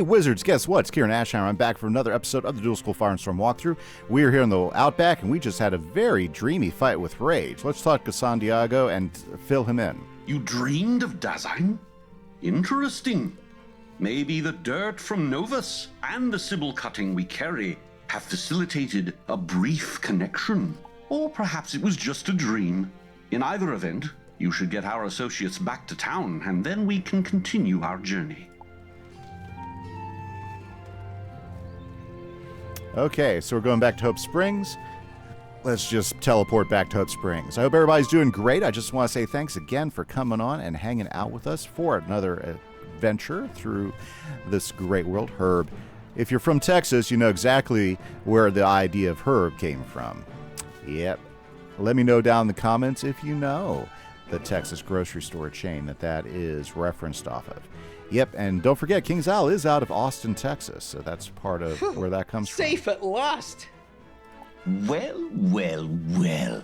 Hey Wizards, guess what? It's Kieran Ashhammer. I'm back for another episode of the Dual School Fire and Storm walkthrough. We are here in the Outback, and we just had a very dreamy fight with Rage. Let's talk to San Diego and fill him in. You dreamed of Dasein? Interesting. Maybe the dirt from Novus and the Sybil cutting we carry have facilitated a brief connection. Or perhaps it was just a dream. In either event, you should get our associates back to town, and then we can continue our journey. Okay, so we're going back to Hope Springs. Let's just teleport back to Hope Springs. I hope everybody's doing great. I just want to say thanks again for coming on and hanging out with us for another adventure through this great world. Herb, if you're from Texas, you know exactly where the idea of Herb came from. Yep. Let me know down in the comments if you know the Texas grocery store chain that is referenced off of. Yep, and don't forget, King's Isle is out of Austin, Texas, so that's part of where that comes from. Safe at last! Well, well, well.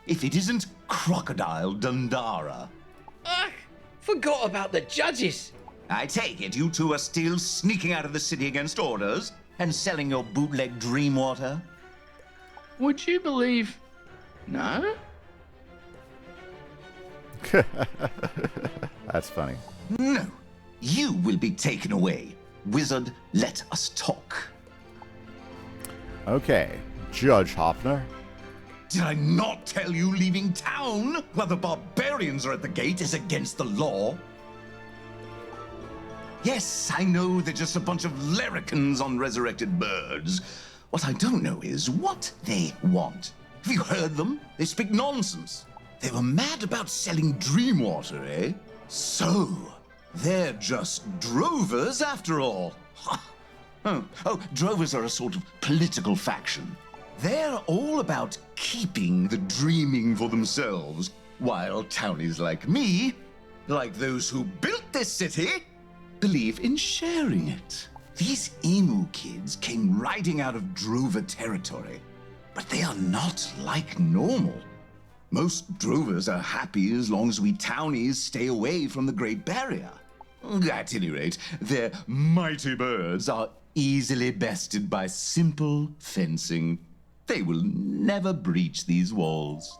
If it isn't Crocodile Dundara. Ugh! Forgot about the judges! I take it you two are still sneaking out of the city against orders and selling your bootleg dream water? Would you believe... No? That's funny. No. You will be taken away. Wizard, let us talk. Okay, Judge Hopner. Did I not tell you leaving town while the barbarians are at the gate is against the law? Yes, I know they're just a bunch of larrikins on resurrected birds. What I don't know is what they want. Have you heard them? They speak nonsense. They were mad about selling dream water, eh? So... they're just drovers after all. Oh, drovers are a sort of political faction. They're all about keeping the dreaming for themselves, while townies like me, like those who built this city, believe in sharing it. These emu kids came riding out of drover territory, but they are not like normal. Most drovers are happy as long as we townies stay away from the Great Barrier. At any rate, their mighty birds are easily bested by simple fencing. They will never breach these walls.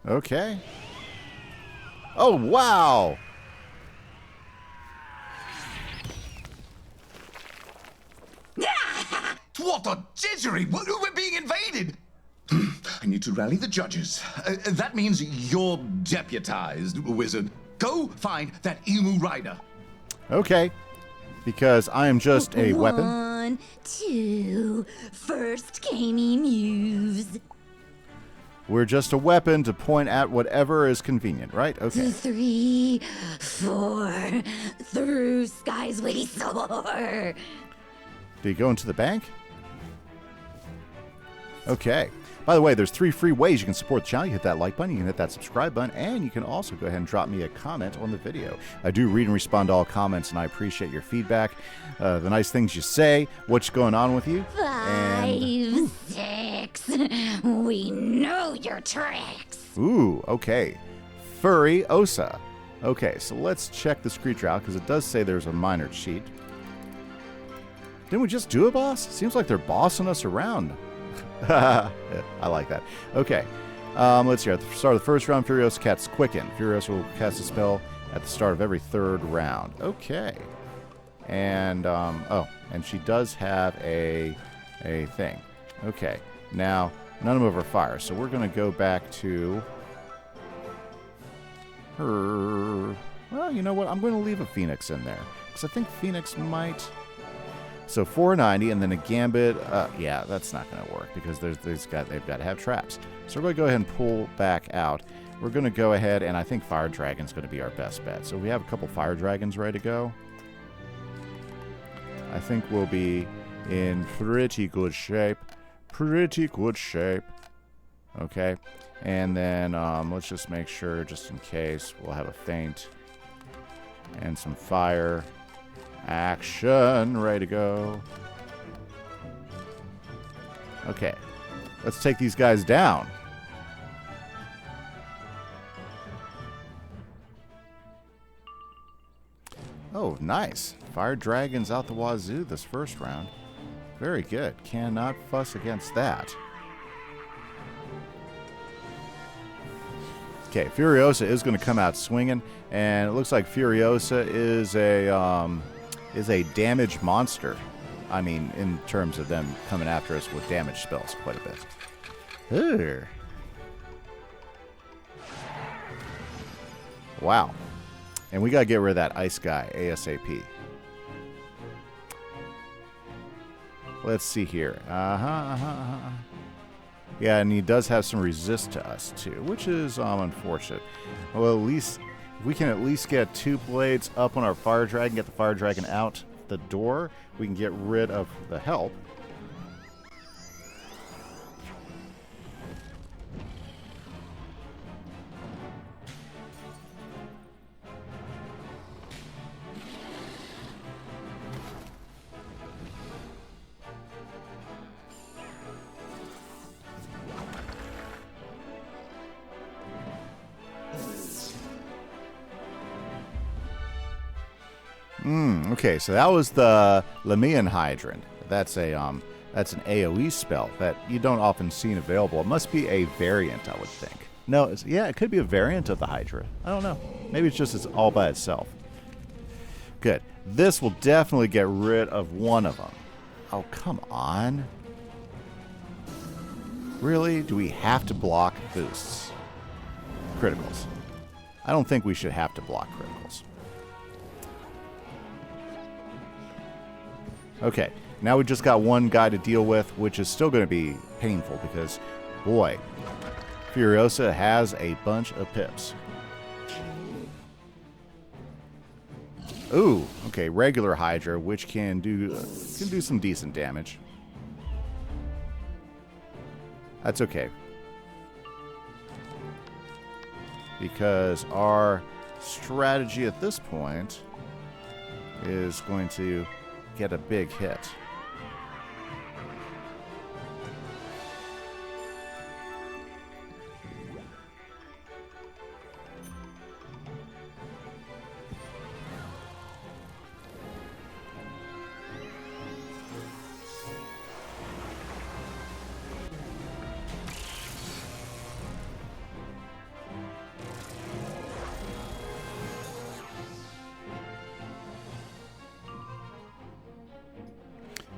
Okay. Oh, wow! What a jittery! We're being invaded! I need to rally the judges. That means you're deputized, Wizard. Go find that emu rider. Okay, because I am just a weapon. 1, 2, first came emus. We're just a weapon to point at whatever is convenient, right? Okay. 3, 4, through skies we soar. Do you go into the bank? Okay. By the way, there's 3 free ways you can support the channel. You hit that like button, you can hit that subscribe button, and you can also go ahead and drop me a comment on the video. I do read and respond to all comments, and I appreciate your feedback, the nice things you say, what's going on with you. 5, 6, we know your tricks. Ooh, okay. Furry Osa. Okay, so let's check this creature out, because it does say there's a minor cheat. Didn't we just do a boss? Seems like they're bossing us around. I like that. Okay. Let's see. At the start of the first round, Furious casts Quicken. Furious will cast a spell at the start of every third round. Okay. And, and she does have a thing. Okay. Now, none of them are fire, so we're going to go back to her. Well, you know what? I'm going to leave a Phoenix in there, because I think Phoenix might... So 490 and then a Gambit. Yeah, that's not going to work because they've got to have traps. So we're going to go ahead and pull back out. We're going to go ahead and I think Fire Dragon's going to be our best bet. So we have a couple Fire Dragons ready to go. I think we'll be in pretty good shape. Pretty good shape. Okay. And then let's just make sure, just in case, we'll have a feint and some fire. Action, ready to go. Okay, let's take these guys down. Oh, nice. Fire dragons out the wazoo this first round. Very good. Cannot fuss against that. Okay, Furiosa is going to come out swinging, and it looks like Furiosa is a damage monster. I mean, in terms of them coming after us with damage spells quite a bit. Ugh. Wow. And we got to get rid of that ice guy ASAP. Let's see here. Yeah, and he does have some resist to us too, which is unfortunate. Well, at least we can at least get 2 blades up on our fire dragon, get the fire dragon out the door. We can get rid of the help. Okay, so that was the Lemian Hydrant. That's an AoE spell that you don't often see available. It must be a variant, I would think. No, it could be a variant of the Hydra. I don't know. Maybe it's all by itself. Good. This will definitely get rid of one of them. Oh, come on. Really? Do we have to block boosts? Criticals. I don't think we should have to block criticals. Okay, now we just got one guy to deal with, which is still going to be painful because, boy, Furiosa has a bunch of pips. Ooh, okay, regular Hydra, which can do some decent damage. That's okay. Because our strategy at this point is going to get a big hit.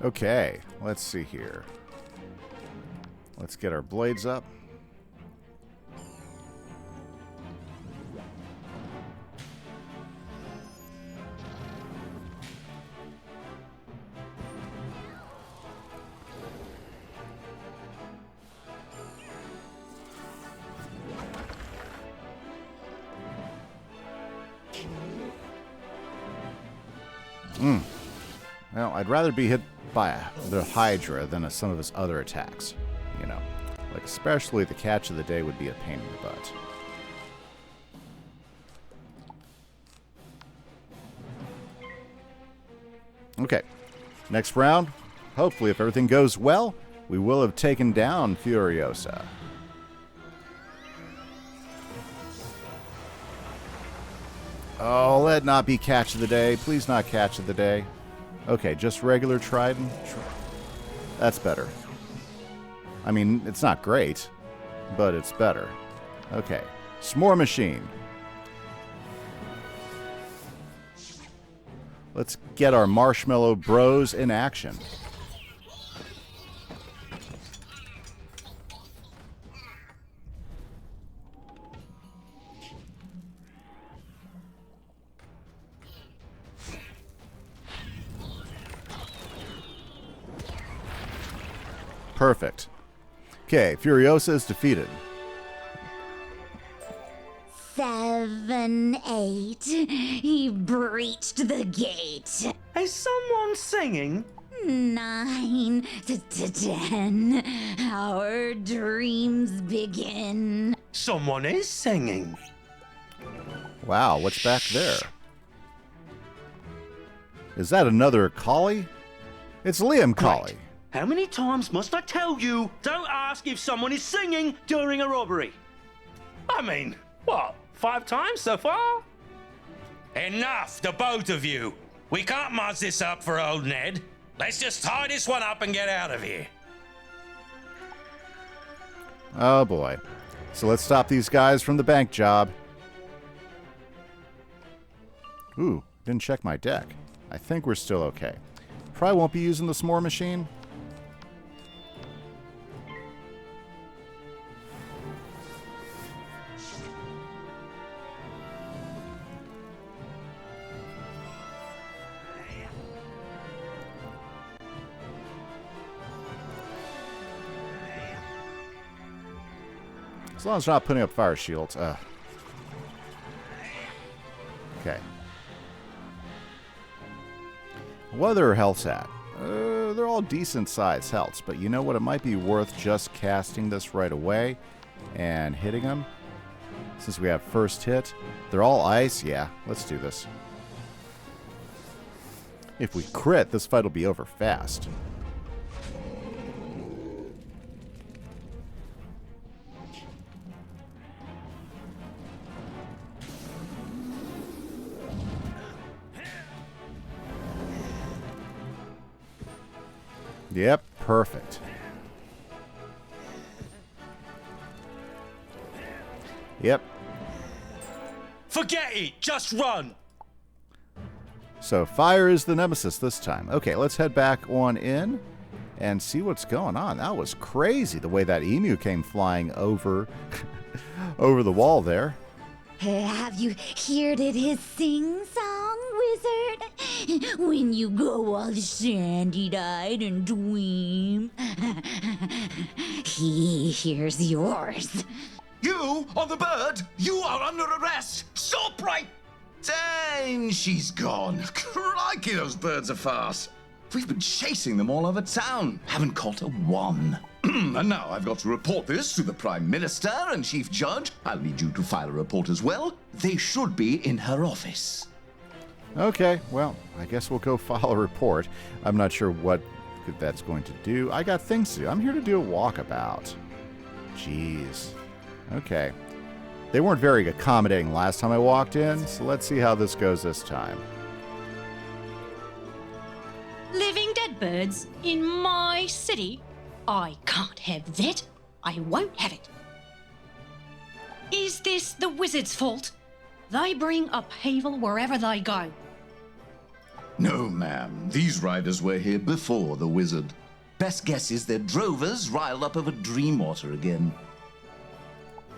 Okay, let's see here. Let's get our blades up. Well, I'd rather be hit by the Hydra than some of his other attacks. You know, like especially the catch of the day would be a pain in the butt. Okay, next round. Hopefully, if everything goes well, we will have taken down Furiosa. Oh, let not be catch of the day. Please not catch of the day. Okay, just regular Trident. That's better. I mean, it's not great, but it's better. Okay, S'more Machine. Let's get our Marshmallow Bros in action. Perfect. Okay, Furiosa is defeated. 7, 8. He breached the gate. Is someone singing? 9 to 10. Our dreams begin. Someone is singing. Wow, what's back there? Is that another collie? It's Liam Collie. How many times must I tell you, don't ask if someone is singing during a robbery? I mean, what, 5 times so far? Enough, the both of you. We can't muzz this up for old Ned. Let's just tie this one up and get out of here. Oh boy. So let's stop these guys from the bank job. Ooh, didn't check my deck. I think we're still okay. Probably won't be using the s'more machine. As long as we're not putting up fire shields. Okay. What are their healths at? They're all decent sized healths, but you know what? It might be worth just casting this right away and hitting them. Since we have first hit. They're all ice? Yeah, let's do this. If we crit, this fight will be over fast. Yep, perfect. Yep. Forget it! Just run! So fire is the nemesis this time. Okay, let's head back on in and see what's going on. That was crazy, the way that emu came flying over over the wall there. Have you heard it his sing-song, wizard? When you go all sandy-eyed and dweem, he hears yours. You on the bird? You are under arrest! Stop right! Dang, she's gone. Crikey, those birds are fast. We've been chasing them all over town. Haven't caught a one. And now I've got to report this to the Prime Minister and Chief Judge. I'll need you to file a report as well. They should be in her office. Okay, well, I guess we'll go file a report. I'm not sure what that's going to do. I got things to do. I'm here to do a walkabout. Jeez. Okay. They weren't very accommodating last time I walked in, so let's see how this goes this time. Living dead birds in my city? I can't have that. I won't have it. Is this the wizard's fault? They bring upheaval wherever they go. No, ma'am. These riders were here before the wizard. Best guess is they're drovers riled up over Dreamwater again.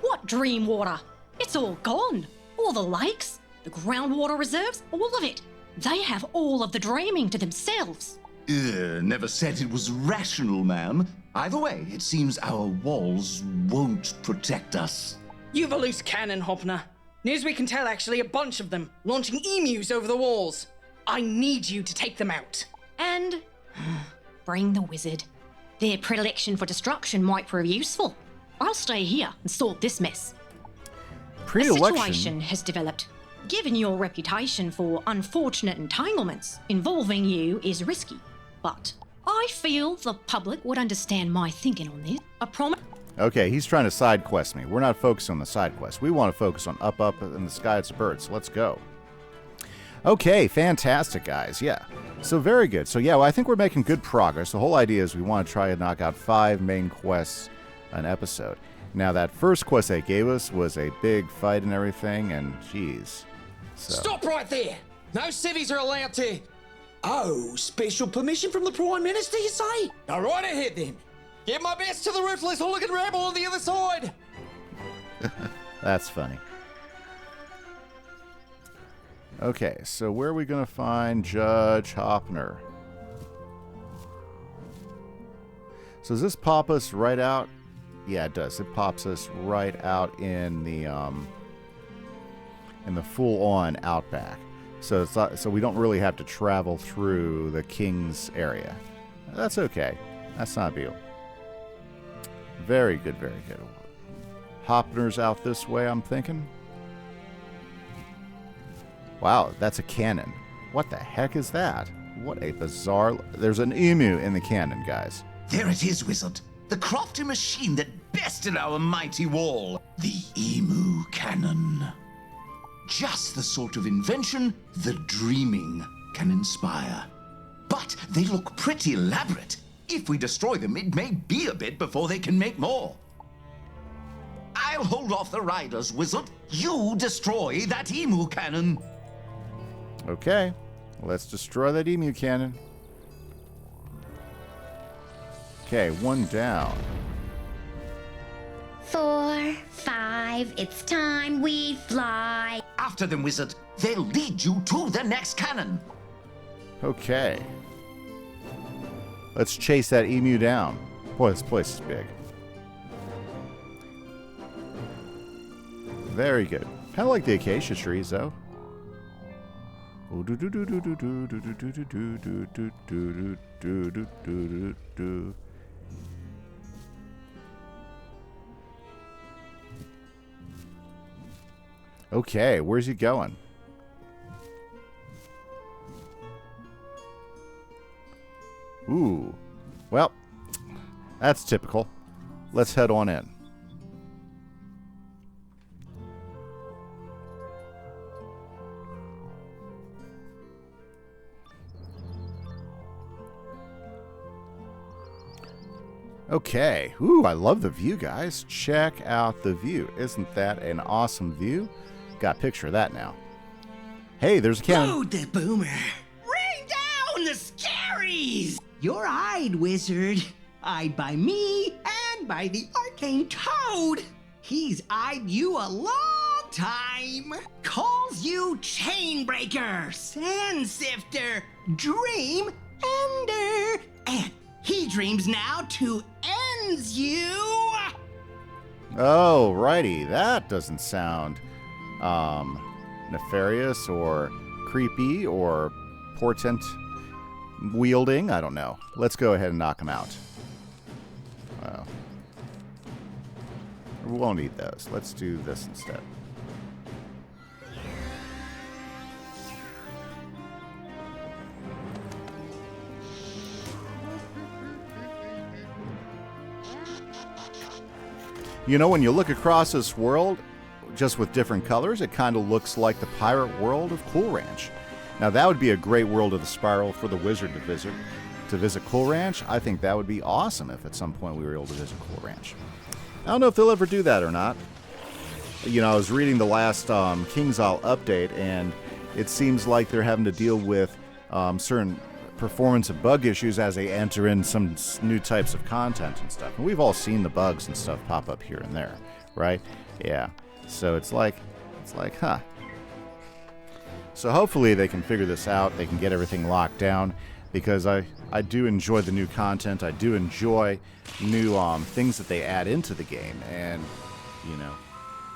What dream water? It's all gone. All the lakes, the groundwater reserves, all of it. They have all of the dreaming to themselves. Never said it was rational, ma'am. Either way, it seems our walls won't protect us. You've a loose cannon, Hopner. Near as we can tell, actually, a bunch of them, launching emus over the walls. I need you to take them out. And bring the wizard. Their predilection for destruction might prove useful. I'll stay here and sort this mess. A situation has developed. Given your reputation for unfortunate entanglements, involving you is risky. But I feel the public would understand my thinking on this. Okay, he's trying to side quest me. We're not focused on the side quest. We want to focus on up in the sky as a bird. So let's go. Okay, fantastic, guys. Yeah. So very good. So yeah, well, I think we're making good progress. The whole idea is we want to try and knock out 5 main quests an episode. Now, that first quest they gave us was a big fight and everything, and geez. So. Stop right there! No civvies are allowed to... Oh, special permission from the Prime Minister, you say? Go right ahead, then. Give my best to the ruthless hooligan rabble on the other side! That's funny. Okay, so where are we going to find Judge Hopner? So does this pop us right out? Yeah, it does. It pops us right out in the full-on outback. So it's not, so we don't really have to travel through the King's area. That's okay. That's not a deal. Very good, very good. Hopner's out this way, I'm thinking. Wow, that's a cannon. What the heck is that? What a bizarre... There's an emu in the cannon, guys. There it is, wizard. The crafty machine that bested our mighty wall. The emu cannon. Just the sort of invention the dreaming can inspire. But they look pretty elaborate. If we destroy them, it may be a bit before they can make more. I'll hold off the riders, Wizard. You destroy that emu cannon. Okay, let's destroy that emu cannon. Okay, one down. 4, 5, it's time we fly. After them, Wizard. They'll lead you to the next cannon. Okay. Let's chase that emu down. Boy, this place is big. Very good. Kind of like the acacia trees, though. Okay, where's he going? Ooh. Well, that's typical. Let's head on in. Okay. Ooh, I love the view, guys. Check out the view. Isn't that an awesome view? Got a picture of that now. Hey, there's a cannon. Load the boomer. Rain down the scaries. You're eyed, Wizard. Eyed by me and by the arcane toad. He's eyed you a long time. Calls you Chainbreaker, Sand Sifter, Dream Ender. And he dreams now to ends you. Oh, righty. That doesn't sound nefarious or creepy or portent wielding. I don't know. Let's go ahead and knock him out. Well, we won't need those. Let's do this instead. You know, when you look across this world, just with different colors, it kind of looks like the pirate world of Cool Ranch. Now, that would be a great world of the Spiral for the wizard to visit Cool Ranch. I think that would be awesome if at some point we were able to visit Cool Ranch. I don't know if they'll ever do that or not. You know, I was reading the last King's Isle update, and it seems like they're having to deal with certain performance and bug issues as they enter in some new types of content and stuff. And we've all seen the bugs and stuff pop up here and there, right? Yeah. So it's like, huh. So hopefully they can figure this out. They can get everything locked down, because I do enjoy the new content. I do enjoy new things that they add into the game, and you know,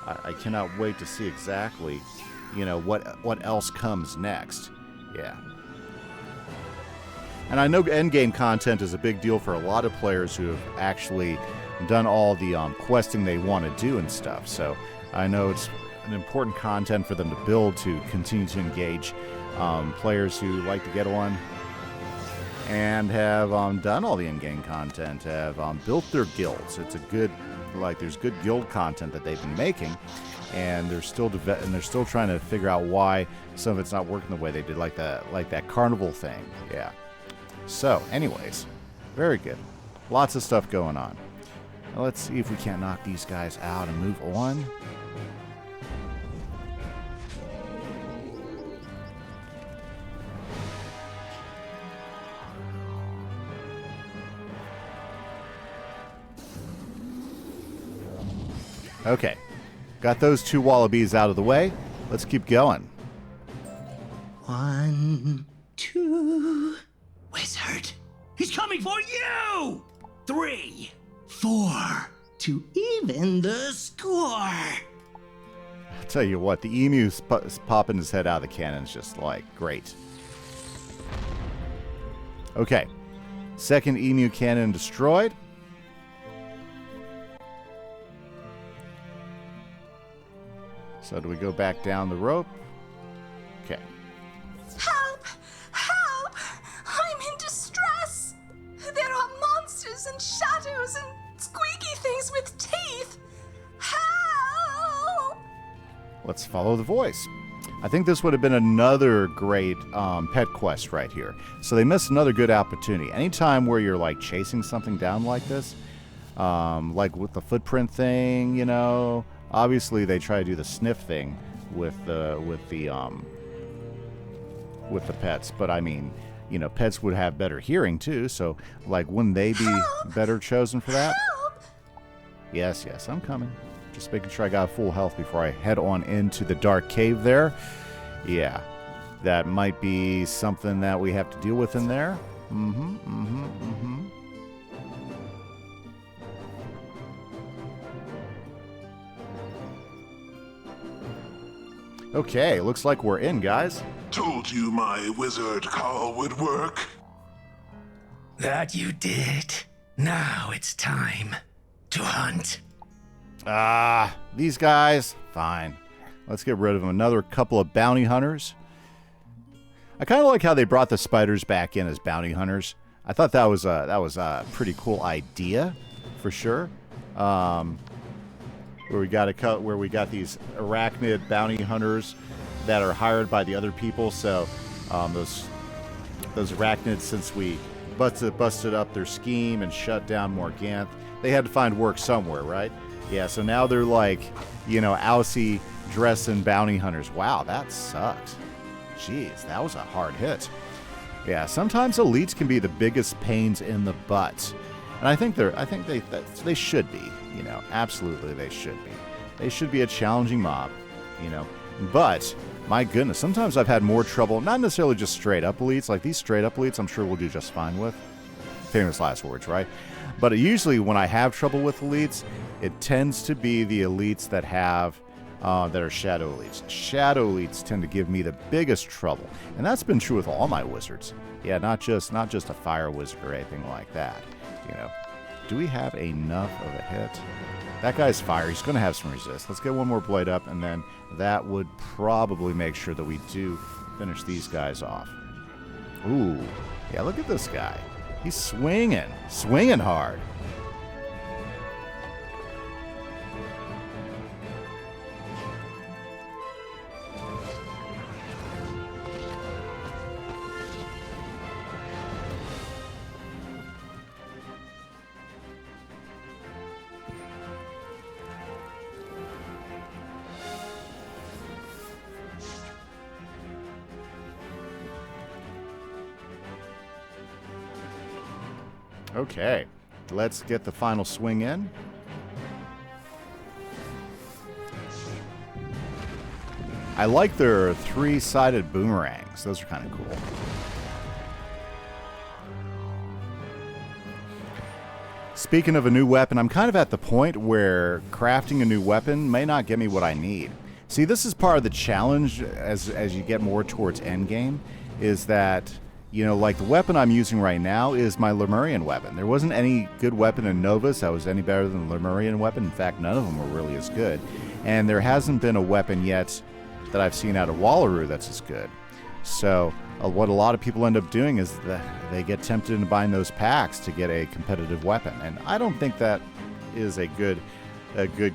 I cannot wait to see exactly, you know, what else comes next. Yeah. And I know endgame content is a big deal for a lot of players who have actually done all the questing they want to do and stuff. So I know it's an important content for them to build to continue to engage players who like to get on and have done all the in-game content, have built their guilds. It's a good, like, there's good guild content that they've been making, and they're still trying to figure out why some of it's not working the way they did, like that carnival thing. Yeah. So, anyways, very good. Lots of stuff going on. Now let's see if we can't knock these guys out and move on. Okay, got those two wallabies out of the way. Let's keep going. 1, 2, Wizard. He's coming for you! 3, 4, to even the score. I'll tell you what, the emu's popping his head out of the cannon is just like great. Okay, second emu cannon destroyed. So do we go back down the rope? Okay. Help! Help! I'm in distress! There are monsters and shadows and squeaky things with teeth! Help! Let's follow the voice. I think this would have been another great pet quest right here. So they missed another good opportunity. Anytime where you're like chasing something down like this, like with the footprint thing, you know, obviously they try to do the sniff thing with the pets, but I mean, you know, pets would have better hearing too, so like wouldn't they be better chosen for that? Yes, I'm coming. Just making sure I got full health before I head on into the dark cave there. Yeah, that might be something that we have to deal with in there. Okay, looks like we're in, guys. Told you my wizard call would work. That you did. Now it's time to hunt. These guys, fine. Let's get rid of them. Another couple of bounty hunters. I kind of like how they brought the spiders back in as bounty hunters. I thought that was a pretty cool idea, for sure. Where we got these arachnid bounty hunters that are hired by the other people. So those arachnids, since we busted up their scheme and shut down Morganth, they had to find work somewhere, right? Yeah, so now they're like, you know, Aussie dressing bounty hunters. Wow, that sucks. Jeez, that was a hard hit. Yeah, sometimes elites can be the biggest pains in the butt, and I think they should be. You know, absolutely they should be. They should be a challenging mob. You know, but my goodness, sometimes I've had more trouble. Not necessarily just straight up elites. Like these straight up elites, I'm sure we'll do just fine with. Famous last words, right? But usually when I have trouble with elites, it tends to be the elites that have that are shadow elites. Shadow elites tend to give me the biggest trouble, and that's been true with all my wizards. Yeah, not just a fire wizard or anything like that. You know, do we have enough of a hit? That guy's fire. He's going to have some resist. Let's get one more blade up, and then that would probably make sure that we do finish these guys off. Ooh, yeah, look at this guy. He's swinging hard. Okay, let's get the final swing in. I like their three-sided boomerangs. Those are kind of cool. Speaking of a new weapon, I'm kind of at the point where crafting a new weapon may not get me what I need. See, this is part of the challenge as you get more towards endgame, is that, you know, like the weapon I'm using right now is my Lemurian weapon. There wasn't any good weapon in Novus that was any better than the Lemurian weapon. In fact, none of them were really as good. And there hasn't been a weapon yet that I've seen out of Wallaru that's as good. So what a lot of people end up doing is that they get tempted into buying those packs to get a competitive weapon. And I don't think that is a good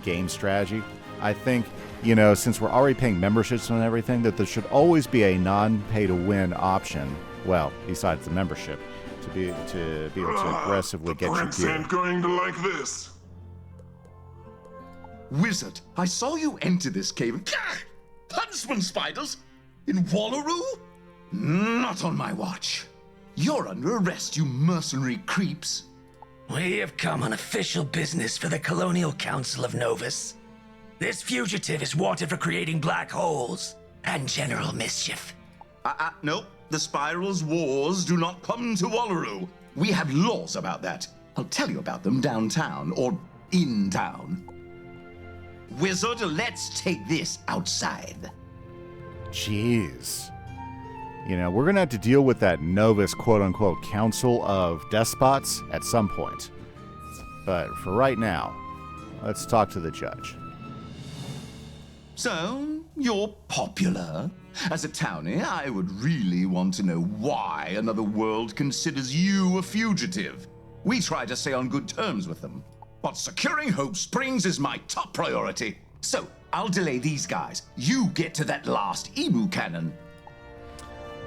game strategy. I think, you know, since we're already paying memberships and everything, that there should always be a non-pay-to-win option. Well, besides the membership, to be able to aggressively get your gear. Ain't going to like this. Wizard, I saw you enter this cave. Huntsman spiders? In Wallaru? Not on my watch. You're under arrest, you mercenary creeps. We have come on official business for the Colonial Council of Novus. This fugitive is wanted for creating black holes and general mischief. Nope. The Spiral's wars do not come to Wallaru. We have laws about that. I'll tell you about them downtown, or in town. Wizard, let's take this outside. Jeez. You know, we're going to have to deal with that Novus quote-unquote council of despots at some point. But for right now, let's talk to the judge. So, you're popular? As a townie, I would really want to know why another world considers you a fugitive. We try to stay on good terms with them, but securing Hope Springs is my top priority. So, I'll delay these guys. You get to that last emu cannon.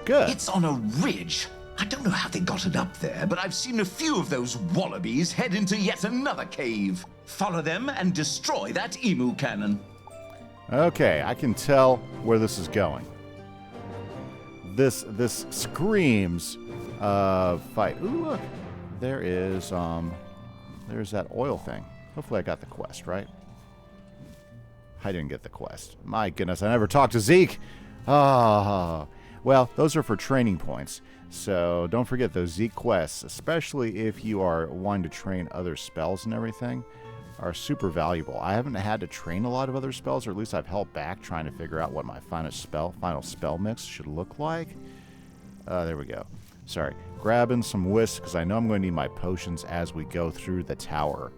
Good. It's on a ridge. I don't know how they got it up there, but I've seen a few of those wallabies head into yet another cave. Follow them and destroy that emu cannon. Okay, I can tell where this is going. This screams fight. Ooh, look. There's that oil thing. Hopefully I got the quest, right? I didn't get the quest. My goodness, I never talked to Zeke. Ah. Well, those are for training points. So don't forget those Zeke quests, especially if you are wanting to train other spells and everything, are super valuable. I haven't had to train a lot of other spells, or at least I've held back trying to figure out what my final spell mix should look like. There we go. Sorry. Grabbing some wisps, because I know I'm going to need my potions as we go through the tower.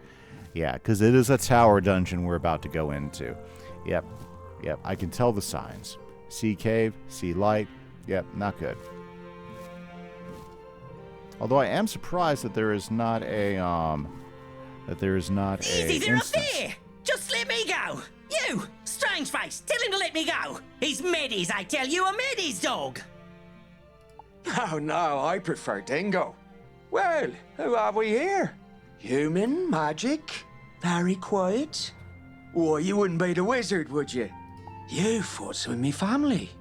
Yeah, because it is a tower dungeon we're about to go into. Yep. I can tell the signs. Sea cave, sea light. Yep, not good. Although I am surprised that there is not a Easy there up instance. there! Just let me go! You! Strange face! Tell him to let me go! He's Meddy's, I tell you, a Meddy's dog! Oh no, I prefer dingo. Well, who have we here? Human, magic, very quiet. Why, you wouldn't be the wizard, would you? You fought with me family.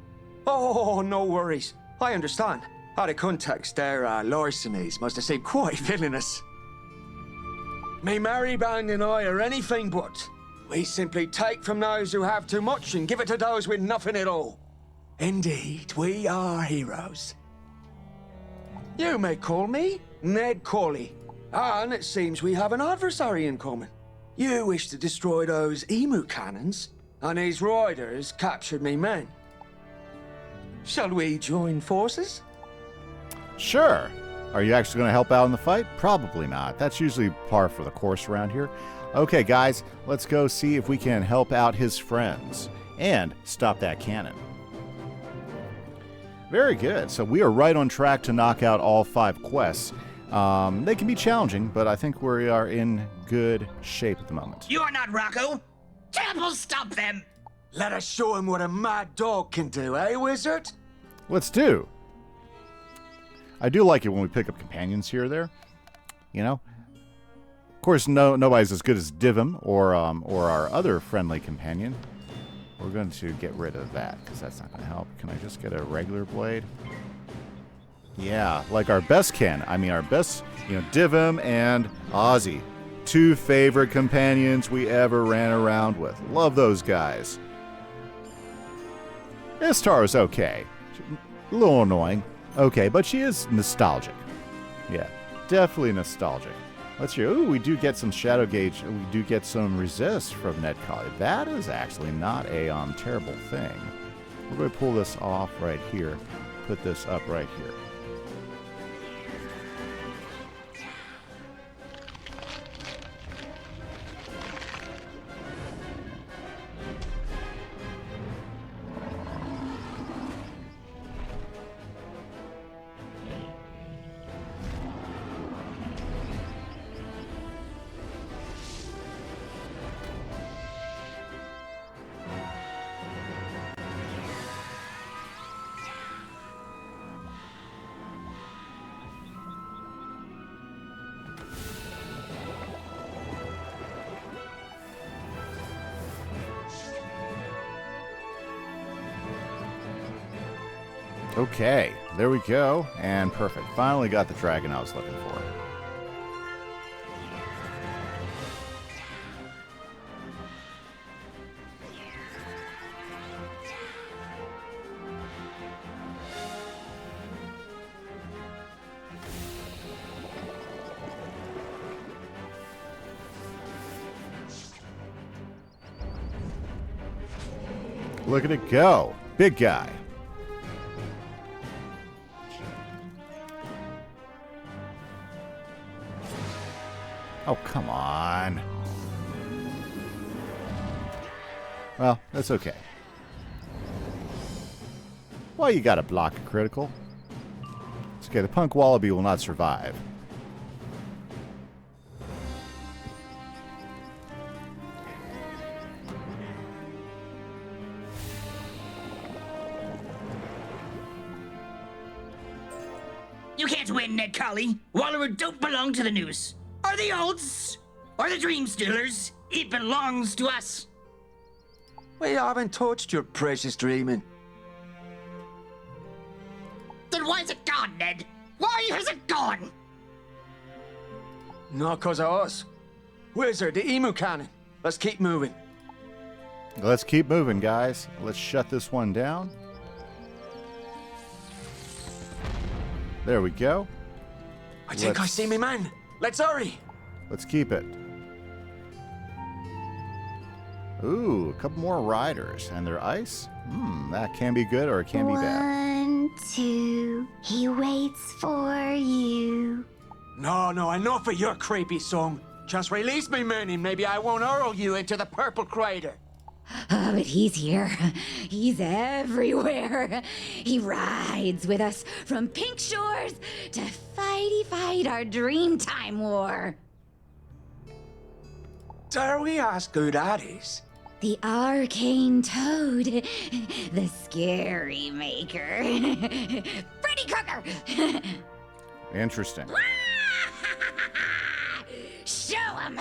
Oh, no worries. I understand. Out of context, their larcenies must have seemed quite villainous. Me merry band and I are anything but. We simply take from those who have too much and give it to those with nothing at all. Indeed, we are heroes. You may call me Ned Corley, and it seems we have an adversary in common. You wish to destroy those emu cannons, and these riders captured me men. Shall we join forces? Sure. Are you actually going to help out in the fight? Probably not. That's usually par for the course around here. Okay, guys, let's go see if we can help out his friends and stop that cannon. Very good. So we are right on track to knock out all 5 quests. They can be challenging, but I think we are in good shape at the moment. You are not Rocco! Temple, stop them! Let us show him what a mad dog can do, eh, wizard? Let's do. I do like it when we pick up companions here or there. You know? Of course, nobody's as good as Divim or our other friendly companion. We're going to get rid of that, because that's not going to help. Can I just get a regular blade? Yeah, like our best Ken. I mean, our best, Divim and Ozzy. 2 favorite companions we ever ran around with. Love those guys. Istar's okay. A little annoying. Okay, but she is nostalgic. Yeah, definitely nostalgic. Let's hear. Ooh, we do get some Shadow Gauge. We do get some Resist from Ned Collie. That is actually not a terrible thing. We're going to pull this off right here. Put this up right here. Okay, there we go, and perfect. Finally got the dragon I was looking for. Look at it go. Big guy. Oh, come on. Well, that's okay. Well, you gotta block a critical. It's okay, the punk wallaby will not survive. Callie. Wallaru don't belong to the news. Or the odds. Or the dream stealers. It belongs to us. We haven't touched your precious dreaming. Then why is it gone, Ned? Why is it gone? Not 'cause of us. Wizard, the emu cannon. Let's keep moving. Let's keep moving, guys. Let's shut this one down. There we go. I think I see me man. Let's hurry. Let's keep it. Ooh, a couple more riders. And they're ice? That can be good or it can be bad. 1, 2, he waits for you. No, enough of your creepy song. Just release me, man, and maybe I won't hurl you into the purple crater. Oh, but he's here. He's everywhere. He rides with us from pink shores to fight our Dreamtime war. Dare we ask who that is? The arcane toad. The scary maker. Freddy Krueger! Interesting. Show him!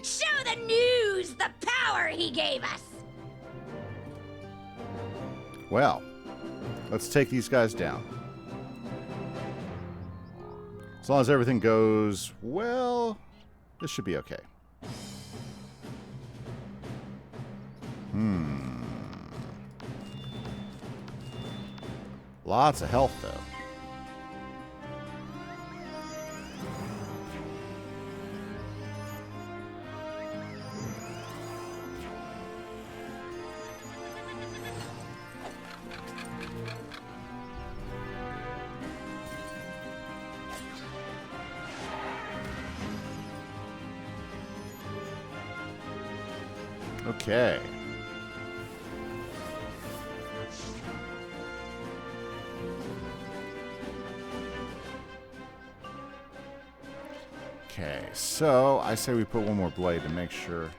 Show the news the power he gave us! Well, let's take these guys down. As long as everything goes well, this should be okay. Lots of health, though. Okay. Okay, so I say we put one more blade to make sure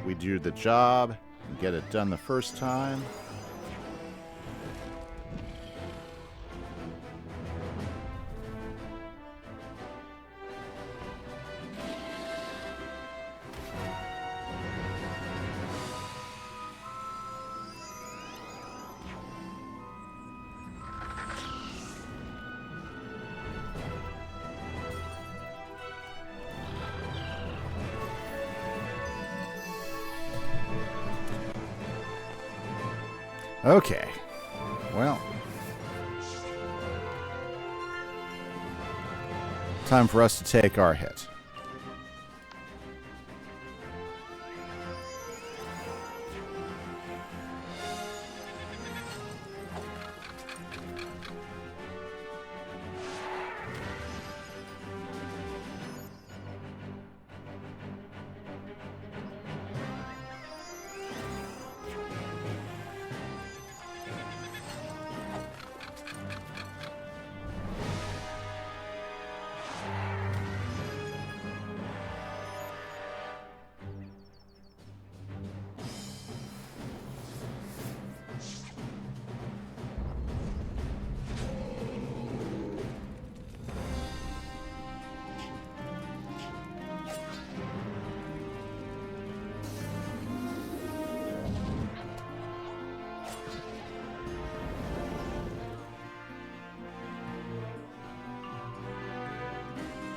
we do the job and get it done the first time. Okay, well, time for us to take our hit.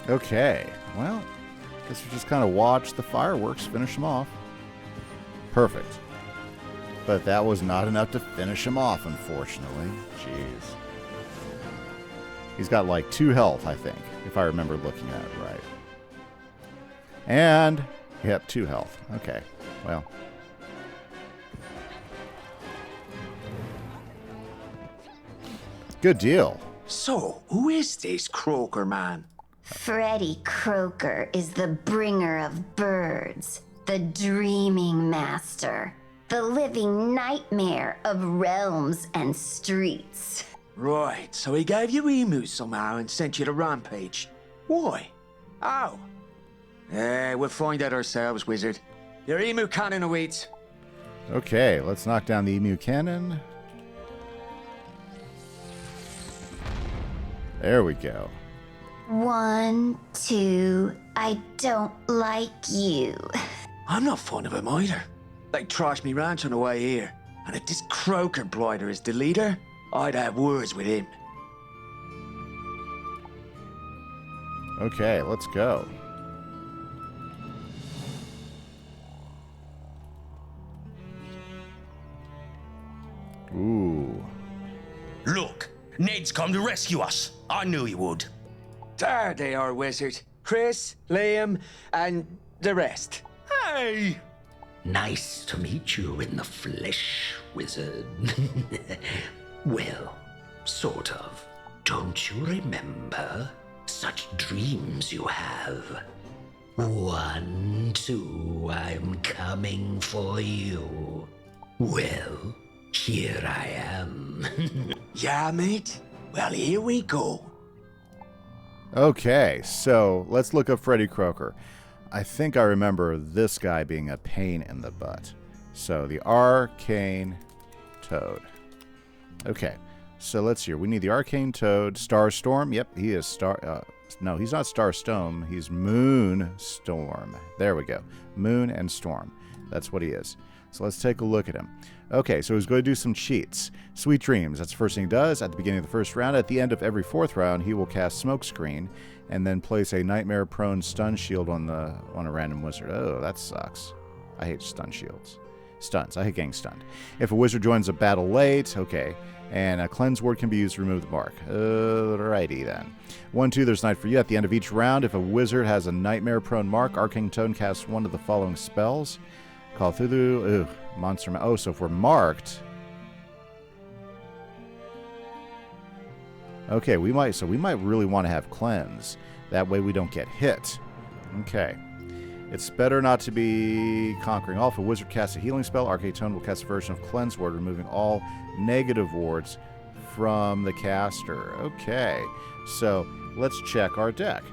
Okay, well, guess we just kind of watch the fireworks finish them off. Perfect. But that was not enough to finish him off, unfortunately. Jeez. He's got like 2 health, I think, if I remember looking at it right. And, yep, 2 health. Okay, well. Good deal. So, who is this Croaker man? Freddy Croaker is the bringer of birds, the dreaming master, the living nightmare of realms and streets. Right, so he gave you emus somehow and sent you to Rampage. Why? How? We'll find out ourselves, wizard. Your emu cannon awaits. Okay, let's knock down the emu cannon. There we go. 1, 2, I don't like you. I'm not fond of him either. They trashed me ranch on the way here. And if this croaker blighter is the leader, I'd have words with him. Okay, let's go. Ooh. Look, Ned's come to rescue us. I knew he would. There they are, Wizard. Chris, Liam, and the rest. Hey! Nice to meet you in the flesh, Wizard. Well, sort of. Don't you remember? Such dreams you have. 1, 2, I'm coming for you. Well, here I am. Yeah, mate? Well, here we go. Okay, so let's look up Freddy Croaker. I think I remember this guy being a pain in the butt. So the Arcane Toad. Okay, so let's see. We need the Arcane Toad. Starstorm. Yep, he is no, he's not Starstorm. He's Moonstorm. There we go. Moon and Storm. That's what he is. So let's take a look at him. Okay, so he's going to do some cheats. Sweet Dreams. That's the first thing he does. At the beginning of the first round, at the end of every fourth round, he will cast Smokescreen and then place a Nightmare-prone stun shield on a random wizard. Oh, that sucks. I hate stun shields. Stuns. I hate getting stunned. If a wizard joins a battle late, okay, and a cleanse word can be used to remove the mark. Alrighty then. 1, 2, there's night for you. At the end of each round, if a wizard has a Nightmare-prone mark, Arcane Toad casts one of the following spells. Call Cthulhu. Monster. Oh, so if we're marked. Okay, we might really want to have cleanse. That way we don't get hit. Okay. It's better not to be conquering all. If a wizard casts a healing spell, Arcane Toad will cast a version of cleanse ward, removing all negative wards from the caster. Okay. So let's check our deck.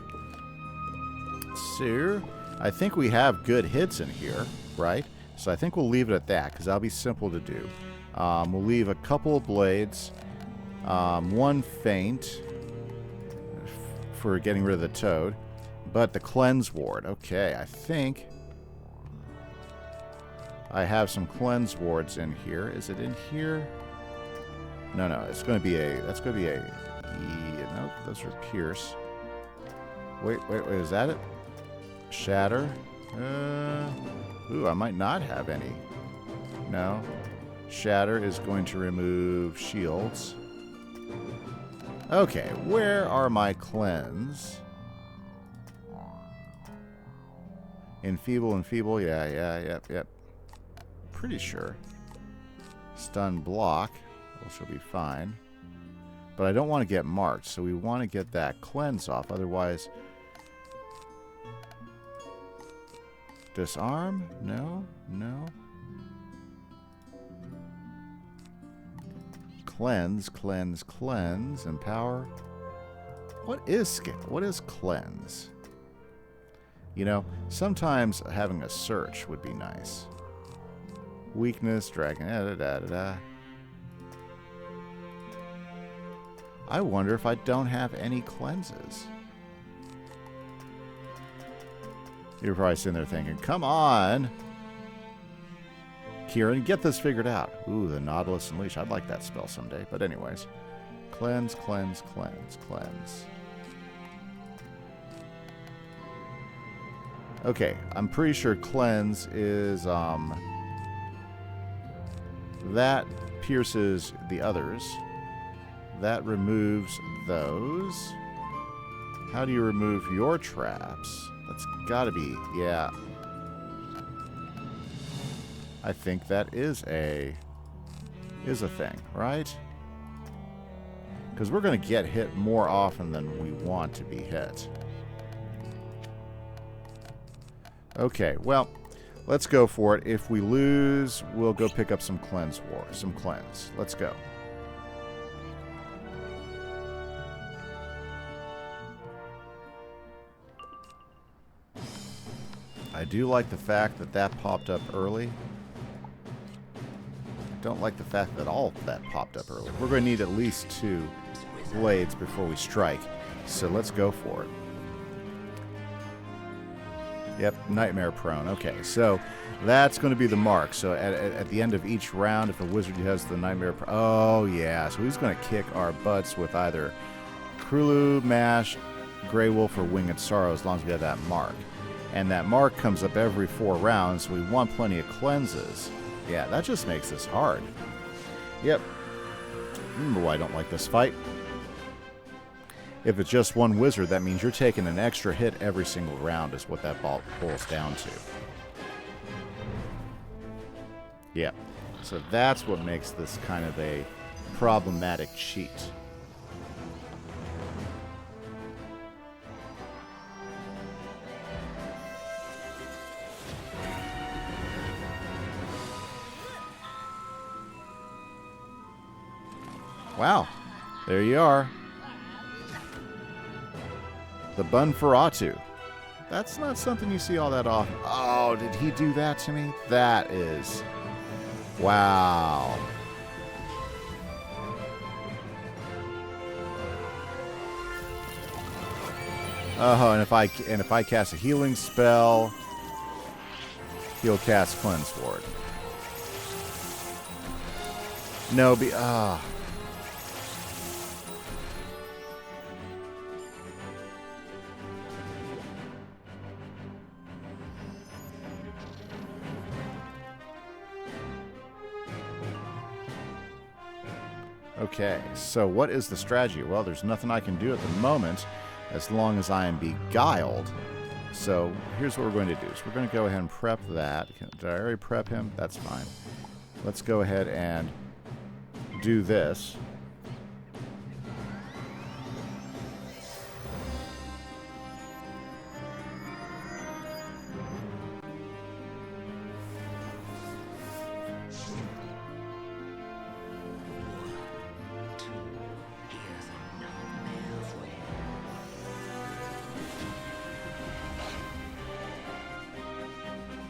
So I think we have good hits in here, right? So I think we'll leave it at that, because that'll be simple to do. We'll leave a couple of blades, 1 feint for getting rid of the toad, but the cleanse ward. Okay, I think I have some cleanse wards in here. Is it in here? No, it's going to be that's going to be no, those are pierce. Wait, is that it? Shatter. Ooh, I might not have any. No. Shatter is going to remove shields. Okay, where are my cleanse? Enfeeble, yep. Pretty sure. Stun block, which will be fine. But I don't want to get marked, so we want to get that cleanse off, otherwise... Disarm? No. Cleanse. Empower. What is cleanse? You know, sometimes having a search would be nice. Weakness, dragon, I wonder if I don't have any cleanses. You're probably sitting there thinking, come on, Kieran, get this figured out. Ooh, the Nautilus Unleash. I'd like that spell someday. But anyways, cleanse. Okay, I'm pretty sure cleanse is, that pierces the others. That removes those. How do you remove your traps? That's gotta be, yeah. I think that is a thing, right? Because we're going to get hit more often than we want to be hit. Okay, well, let's go for it. If we lose, we'll go pick up some cleanse. Let's go. I do like the fact that that popped up early. Don't like the fact that all of that popped up early. We're going to need at least 2. blades before we strike. So let's go for it. Yep, nightmare prone. Okay, so that's going to be the mark. So at the end of each round, if a wizard has the nightmare prone... Oh, yeah. So he's going to kick our butts with either Krulu, Mash, Grey Wolf, or Winged Sorrow, as long as we have that mark. And that mark comes up every 4 rounds, so we want plenty of cleanses. Yeah, that just makes this hard. Yep. Remember why I don't like this fight. If it's just one wizard, that means you're taking an extra hit every single round is what that boils down to. Yeah. So that's what makes this kind of a problematic cheat. Wow. There you are. The Bunferatu. That's not something you see all that often. Oh, did he do that to me? That is... Wow. Oh, and if I cast a healing spell, he'll cast Cleanse for it. No, Okay, so what is the strategy? Well, there's nothing I can do at the moment as long as I am beguiled. So here's what we're going to do. So we're going to go ahead and prep that. Did I already prep him? That's fine. Let's go ahead and do this.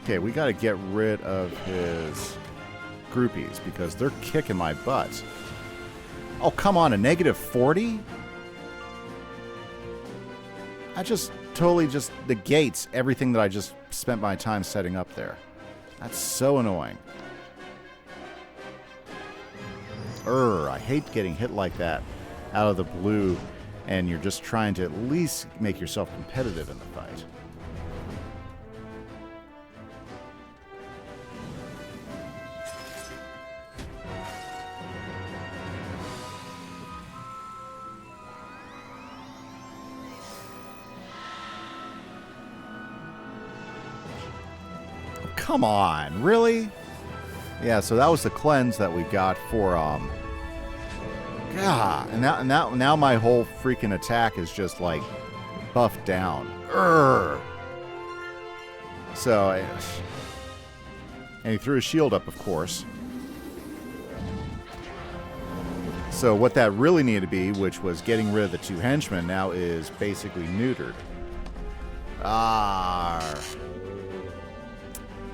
Okay, we got to get rid of his groupies because they're kicking my butt. Oh, come on, a negative 40? That just totally just negates everything that I just spent my time setting up there. That's so annoying. I hate getting hit like that out of the blue, and you're just trying to at least make yourself competitive in the fight. Come on, really? Yeah, so that was the cleanse that we got for God, and now my whole freaking attack is just like buffed down. So, and he threw his shield up, of course. So what that really needed to be, which was getting rid of the 2 henchmen, now is basically neutered.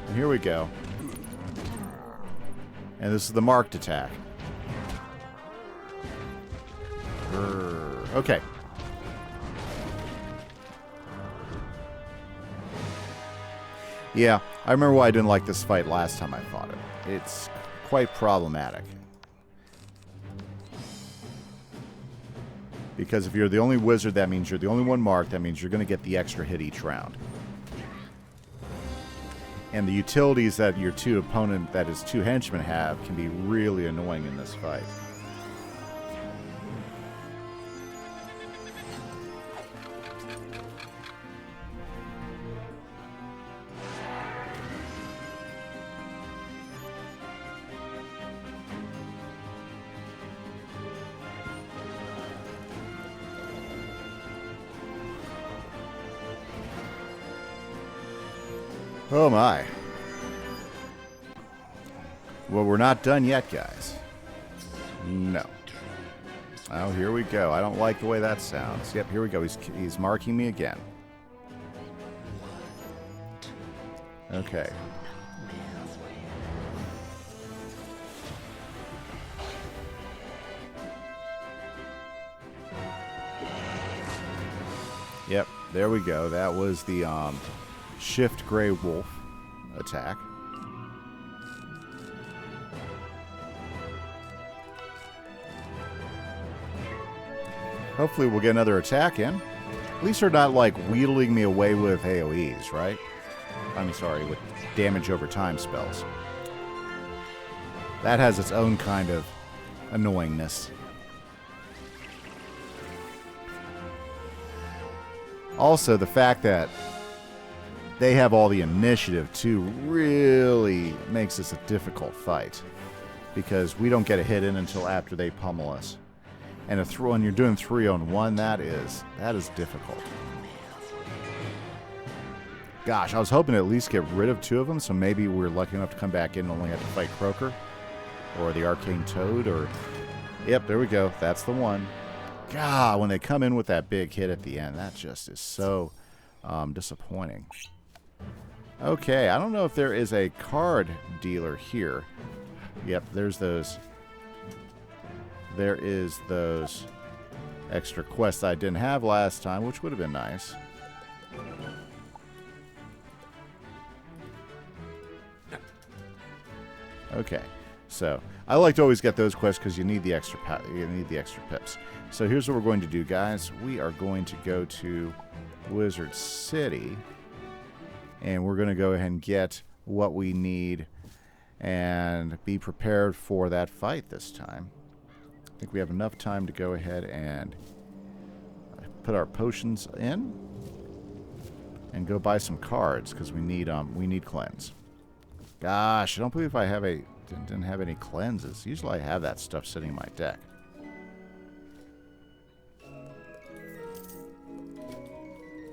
And here we go. And this is the marked attack. Okay. Yeah, I remember why I didn't like this fight last time I fought it. It's quite problematic. Because if you're the only wizard, that means you're the only one marked. That means you're going to get the extra hit each round. And the utilities that your 2 opponent, that is 2 henchmen, have can be really annoying in this fight. Oh my. Well, we're not done yet, guys. No. Oh, here we go. I don't like the way that sounds. Yep, here we go. He's marking me again. Okay. Yep, there we go. That was the Shift Grey Wolf attack. Hopefully we'll get another attack in. At least they're not, like, wheedling me away with AoEs, right? I mean, sorry, with damage over time spells. That has its own kind of annoyingness. Also, the fact that they have all the initiative, too, really makes this a difficult fight. Because we don't get a hit in until after they pummel us. And when you're doing 3-on-1, that is difficult. Gosh, I was hoping to at least get rid of 2 of them, so maybe we're lucky enough to come back in and only have to fight Croaker. Or the Arcane Toad, or... Yep, there we go. That's the one. God, when they come in with that big hit at the end, that just is so disappointing. Okay, I don't know if there is a card dealer here. Yep, there's those... There is those extra quests I didn't have last time, which would have been nice. Okay, so I like to always get those quests because you need the extra pips. So here's what we're going to do, guys. We are going to go to Wizard City, and we're going to go ahead and get what we need and be prepared for that fight this time. I think we have enough time to go ahead and put our potions in and go buy some cards because we need cleanse. Gosh, I don't believe I have didn't have any cleanses. Usually I have that stuff sitting in my deck.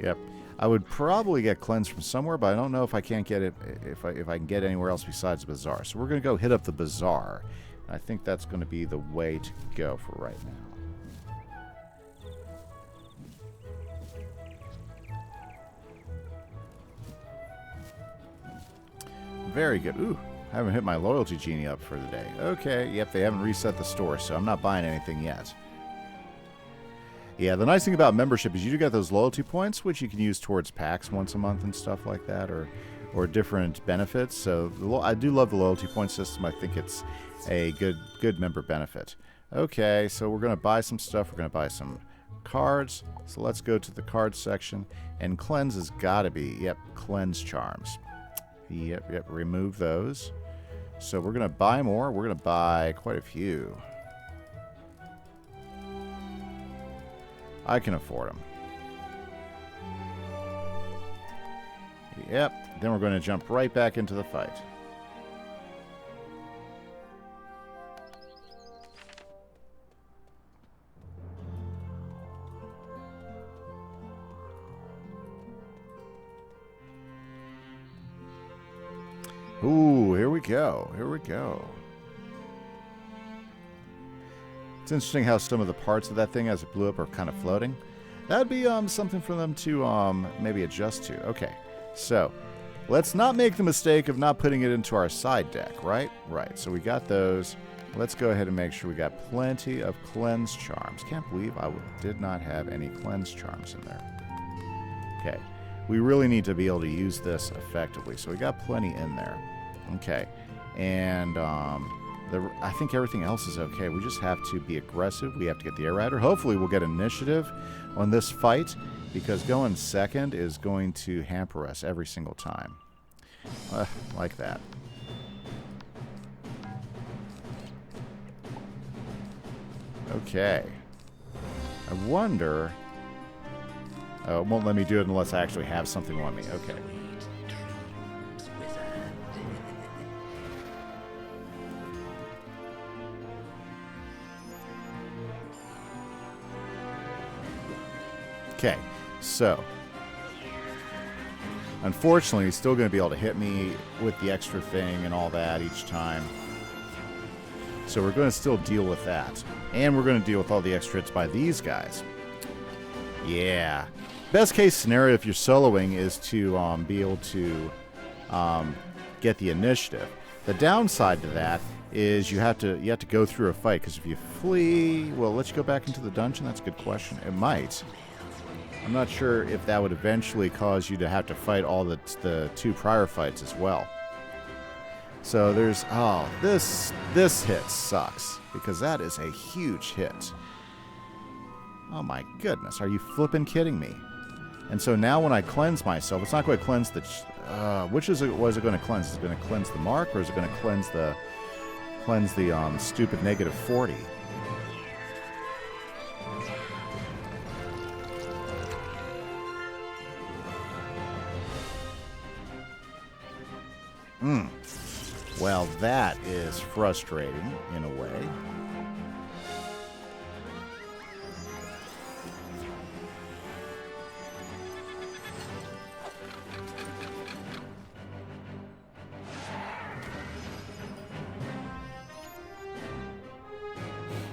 Yep. I would probably get cleanse from somewhere, but I don't know if I can't get it if I can get anywhere else besides the bazaar. So we're going to go hit up the bazaar. I think that's going to be the way to go for right now. Very good. Ooh, I haven't hit my loyalty genie up for the day. Okay, yep, they haven't reset the store, so I'm not buying anything yet. Yeah, the nice thing about membership is you do get those loyalty points, which you can use towards packs once a month and stuff like that, or different benefits. So I do love the loyalty point system. I think it's a good member benefit. Okay, so we're going to buy some stuff. We're going to buy some cards. So let's go to the cards section. And cleanse has got to be, yep, cleanse charms. Yep, remove those. So we're going to buy more. We're going to buy quite a few. I can afford them. Yep, then we're going to jump right back into the fight. Ooh, here we go. Here we go. It's interesting how some of the parts of that thing as it blew up are kind of floating. That'd be something for them to maybe adjust to. Okay, so let's not make the mistake of not putting it into our side deck, right? Right, so we got those. Let's go ahead and make sure we got plenty of cleanse charms. Can't believe I did not have any cleanse charms in there. Okay, we really need to be able to use this effectively, so we got plenty in there. Okay, and I think everything else is okay. We just have to be aggressive. We have to get the air rider. Hopefully we'll get initiative on this fight, because going second is going to hamper us every single time. Like that. Okay. I wonder... Oh, it won't let me do it unless I actually have something on me. Okay. Okay, so unfortunately he's still going to be able to hit me with the extra thing and all that each time. So we're going to still deal with that. And we're going to deal with all the extra hits by these guys. Yeah. Best case scenario if you're soloing is to be able to get the initiative. The downside to that is you have to go through a fight, because if you flee, well, let's go back into the dungeon. That's a good question. It might. I'm not sure if that would eventually cause you to have to fight all the 2 prior fights as well. So there's, oh, this hit sucks, because that is a huge hit. Oh my goodness, are you flippin' kidding me? And so now when I cleanse myself, it's not going to cleanse the, was it going to cleanse? Is it going to cleanse the mark, or is it going to cleanse the stupid negative 40? Well, that is frustrating in a way.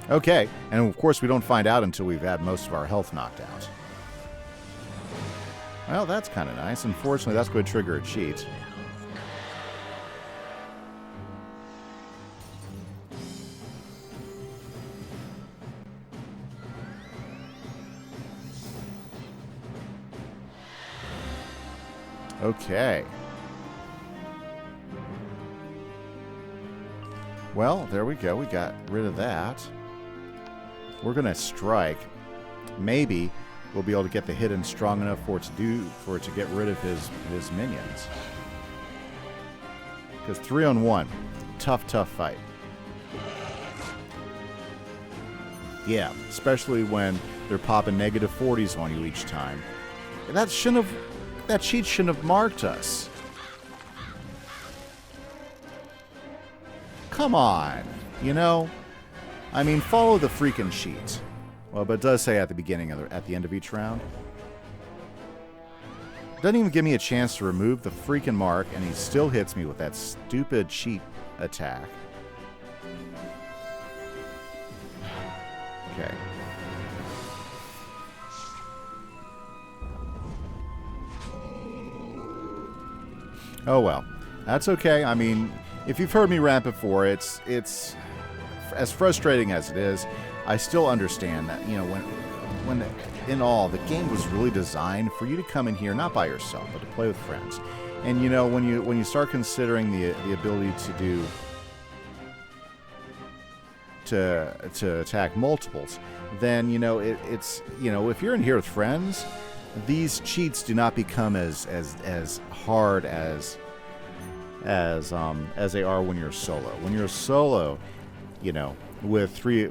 Okay, and of course we don't find out until we've had most of our health knocked out. Well, that's kind of nice. Unfortunately, that's going to trigger a cheat. Okay. Well, there we go. We got rid of that. We're going to strike. Maybe we'll be able to get the hit in strong enough for it to get rid of his minions. Because 3-on-1, tough fight. Yeah, especially when they're popping negative 40s on you each time. That cheat shouldn't have marked us. Come on, you know? I mean, follow the freaking sheet. Well, but it does say at the beginning at the end of each round. Doesn't even give me a chance to remove the freaking mark, and he still hits me with that stupid cheat attack. Okay. Oh well, that's okay. I mean, if you've heard me rant before, it's as frustrating as it is. I still understand that, you know, when in all, the game was really designed for you to come in here not by yourself, but to play with friends. And you know, when you start considering the ability to attack multiples, then you know it's you know, if you're in here with friends, these cheats do not become as hard as they are when you're solo. When you're solo, you know, with three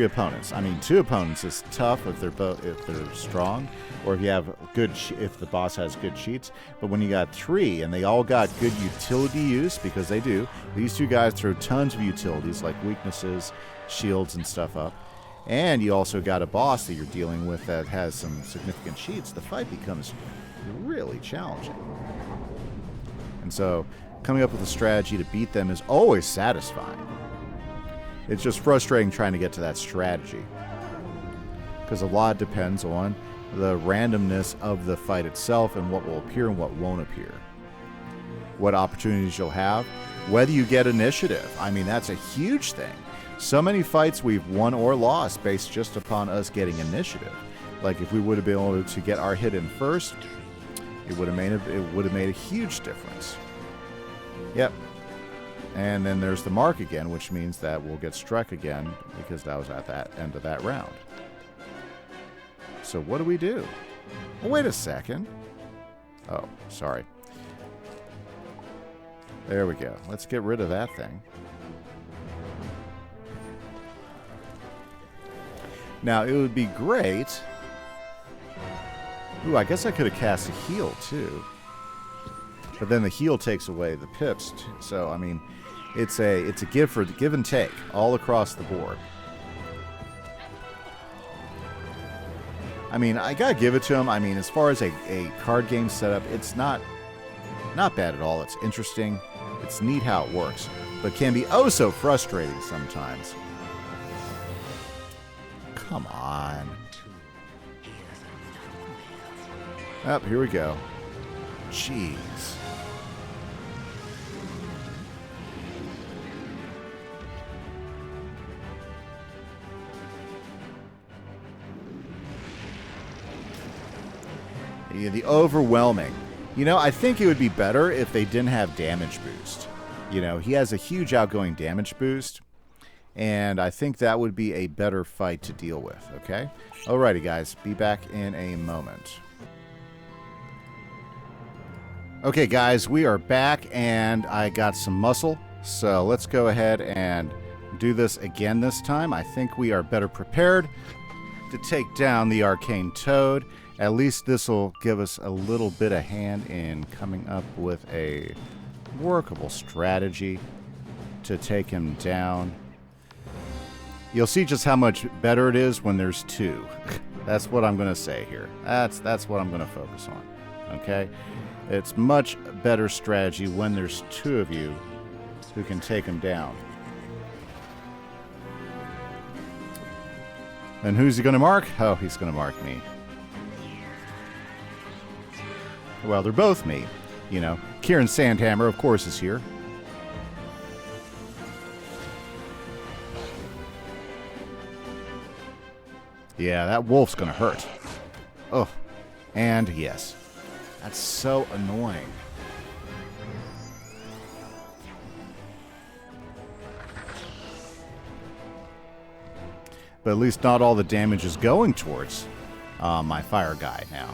opponents. I mean, 2 opponents is tough if they're strong, or if you have if the boss has good cheats. But when you got 3 and they all got good utility use, because they do, these 2 guys throw tons of utilities like weaknesses, shields, and stuff up. And you also got a boss that you're dealing with that has some significant cheats. The fight becomes really challenging. And so, coming up with a strategy to beat them is always satisfying. It's just frustrating trying to get to that strategy, because a lot depends on the randomness of the fight itself and what will appear and what won't appear. What opportunities you'll have, whether you get initiative. I mean, that's a huge thing. So many fights we've won or lost based just upon us getting initiative. Like if we would have been able to get our hit in first, it would have made a huge difference. Yep. And then there's the mark again, which means that we'll get struck again because that was at that end of that round. So what do we do? Well, wait a second. Oh, sorry. There we go. Let's get rid of that thing. Now, it would be great. Ooh, I guess I could have cast a heal, too. But then the heal takes away the pips, too. So, I mean, it's a give and take all across the board. I mean, I gotta give it to him. I mean, as far as a card game setup, it's not bad at all. It's interesting. It's neat how it works, but can be oh so frustrating sometimes. Come on. Oh, here we go. Jeez. Yeah, the overwhelming. You know, I think it would be better if they didn't have damage boost. You know, he has a huge outgoing damage boost, and I think that would be a better fight to deal with, okay? Alrighty, guys. Be back in a moment. Okay, guys, we are back, and I got some muscle. So let's go ahead and do this again this time. I think we are better prepared to take down the Arcane Toad. At least this will give us a little bit of hand in coming up with a workable strategy to take him down. You'll see just how much better it is when there's two. That's what I'm going to say here. That's what I'm going to focus on. Okay? It's much better strategy when there's two of you who can take him down. And who's he going to mark? Oh, he's going to mark me. Well, they're both me. You know, Kieran Sandhammer, of course, is here. Yeah, that wolf's going to hurt. Oh, and yes. That's so annoying. But at least not all the damage is going towards my fire guy now.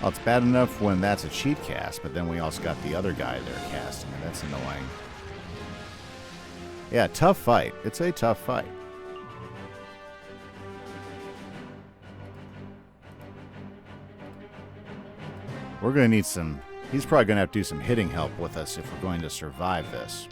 Well, it's bad enough when that's a cheat cast, but then we also got the other guy there casting, and that's annoying. Yeah, tough fight. It's a tough fight. We're going to need some... He's probably going to have to do some hitting help with us if we're going to survive this.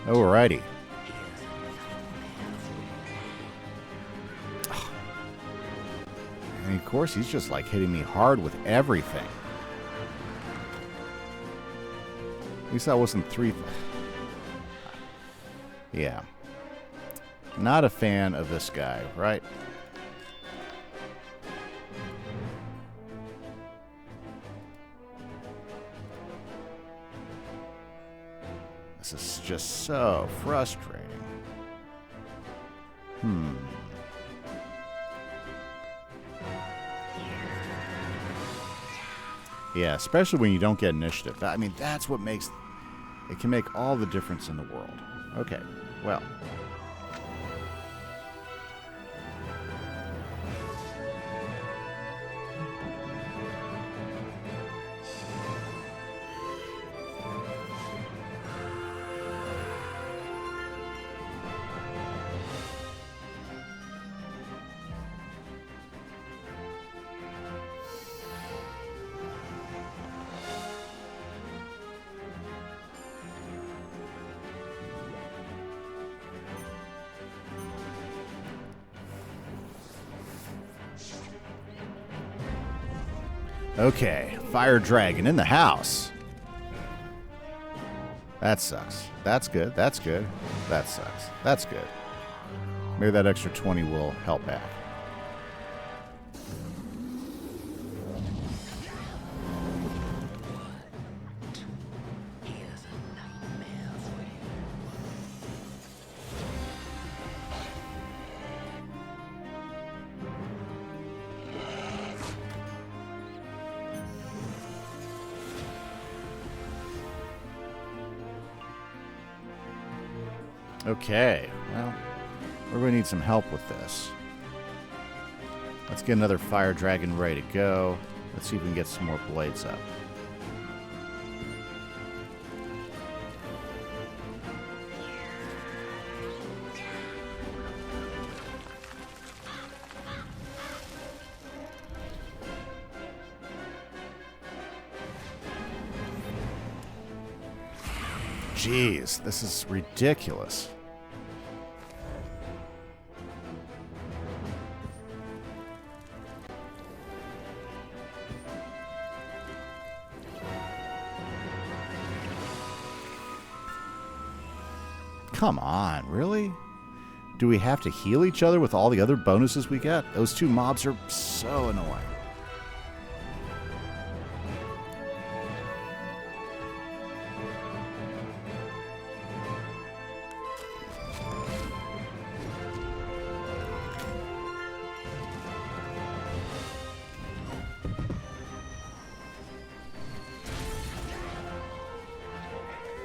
Alrighty. And of course, he's just like hitting me hard with everything. At least that wasn't three. Yeah. Not a fan of this guy, right? This is just so frustrating. Yeah, especially when you don't get initiative. I mean, that's what makes... It can make all the difference in the world. Okay, well... Okay, fire dragon in the house. That sucks. That's good. That's good. That sucks. That's good. Maybe that extra 20 will help back. Okay, well, we're going to need some help with this. Let's get another fire dragon ready to go. Let's see if we can get some more blades up. Jeez, this is ridiculous. Come on, really? Do we have to heal each other with all the other bonuses we get? Those two mobs are so annoying.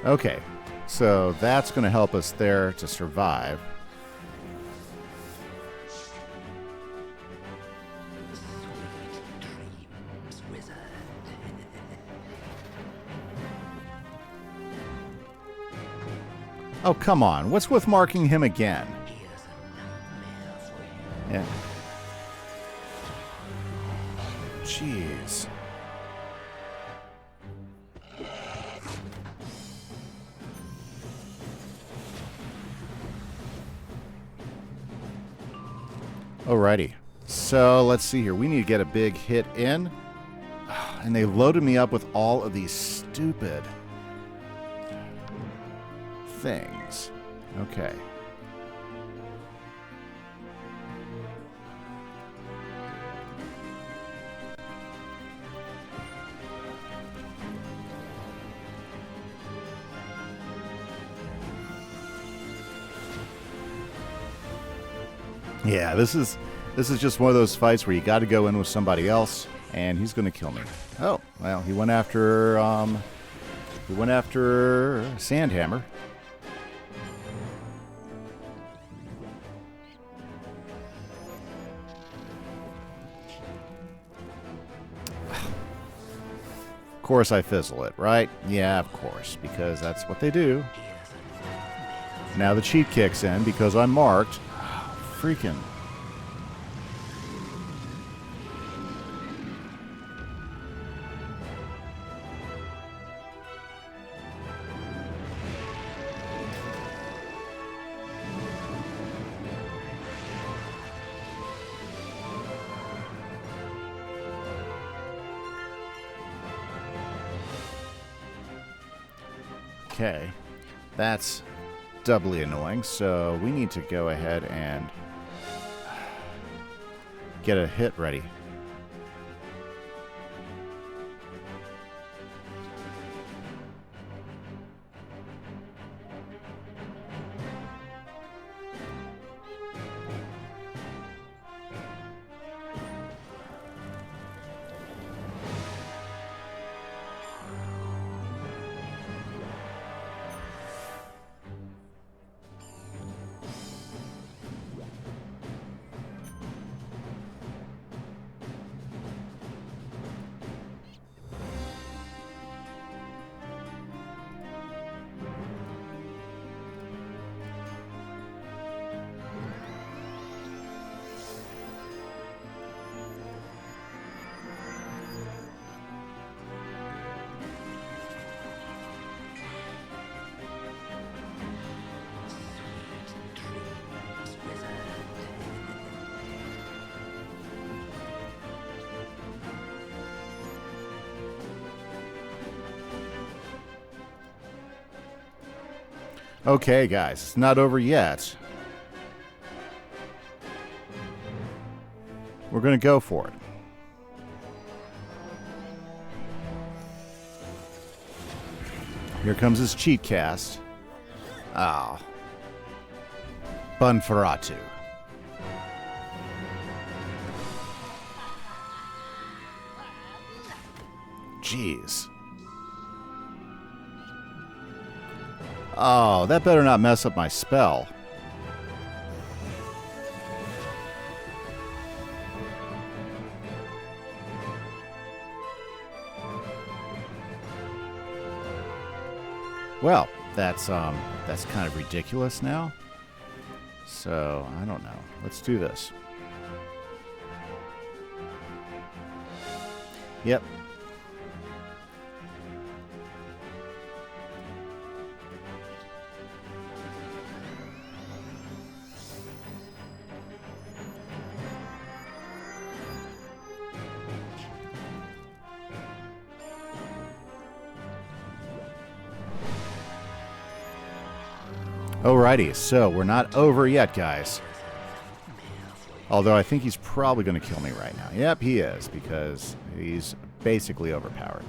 Okay, so that's going to help us there to survive. Oh, come on. What's with marking him again? Yeah. Jeez. Alrighty. So, let's see here. We need to get a big hit in. And they loaded me up with all of these stupid things. Okay. Yeah, this is just one of those fights where you got to go in with somebody else, and he's going to kill me. Oh, well, he went after Sandhammer. Of course I fizzle it, right? Yeah, of course, because that's what they do. Now the cheat kicks in because I'm marked. Freaking. Okay, that's doubly annoying, so we need to go ahead and get a hit ready. Okay, guys, it's not over yet. We're going to go for it. Here comes his cheat cast. Ah. Bunferatu. Jeez. Oh, that better not mess up my spell. Well, that's kind of ridiculous now. So, I don't know. Let's do this. Yep. Alrighty, so we're not over yet, guys. Although I think he's probably going to kill me right now. Yep, he is, because he's basically overpowered.